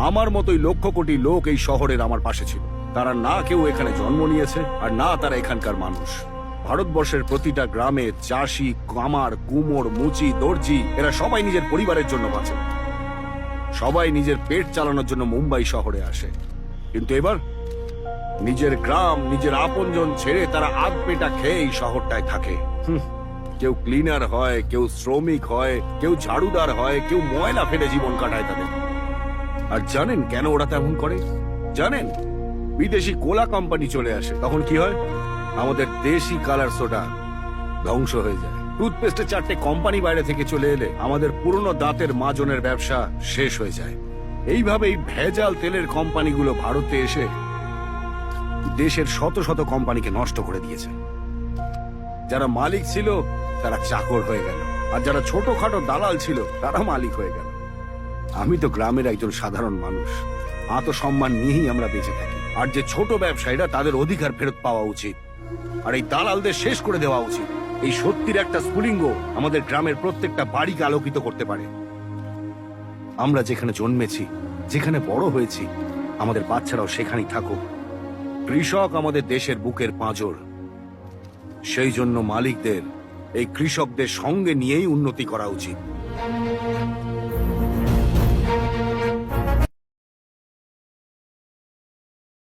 আমার মতোই লক্ষ কোটি লোক এই শহরের আমার পাশে ছিল। তারা না কেউ এখানে জন্ম নিয়েছে আর না তারা এখানকার মানুষ। ভারতবর্ষের প্রতিটা গ্রামে চাষি, কামার, কুমোর, মুচি, দর্জি এরা সবাই নিজের পরিবারের জন্য বাঁচে। সবাই নিজের পেট চালানোর জন্য মুম্বাই শহরে আসে। কিন্তু এবার নিজের গ্রাম, নিজের আপনজন ছেড়ে তারা আধ পেটা খেয়ে এই শহরটায় থাকে। কেউ ক্লিনার হয়, কেউ শ্রমিক হয়, কেউ ঝাড়ুদার হয়, কেউ ময়লা ফেলে জীবন কাটায় তাদের। আর জানেন কেন ওরা তেমন করে? জানেন, বিদেশি কোলা কোম্পানি চলে আসে, তখন কি হয়? আমাদের দেশি কালার সোডা ধ্বংস হয়ে যায়। টুথপেস্টের 4টে কোম্পানি বাইরে থেকে চলে এলে আমাদের পুরনো দাঁতের মাজনের ব্যবসা শেষ হয়ে যায়। এইভাবেই ভেজাল তেলের কোম্পানিগুলো ভারতে এসে দেশের শত শত কোম্পানিকে নষ্ট করে দিয়েছে। যারা মালিক ছিল তারা চাকর হয়ে গেল, আর যারা ছোটখাটো দালাল ছিল তারা মালিক হয়ে গেল। আমি তো গ্রামের একজন সাধারণ মানুষ, আত্মসম্মান নিয়েই আমরা বেঁচে থাকি। আর যে ছোট ব্যবসায়ীরা, তাদের অধিকার ফেরত পাওয়া উচিত, আর এই দালালদের শেষ করে দেওয়া উচিত। এই সত্যির একটা স্ফুলিঙ্গ আমাদের গ্রামের প্রত্যেকটা বাড়িকে আলোকিত করতে পারে। আমরা যেখানে জন্মেছি, যেখানে বড় হয়েছি, আমাদের বাচ্চারাও সেখানেই থাকুক। কৃষক আমাদের দেশের বুকের পাঁজর। সেই জন্য মালিকদের এই কৃষকদের সঙ্গে নিয়েই উন্নতি করা উচিত।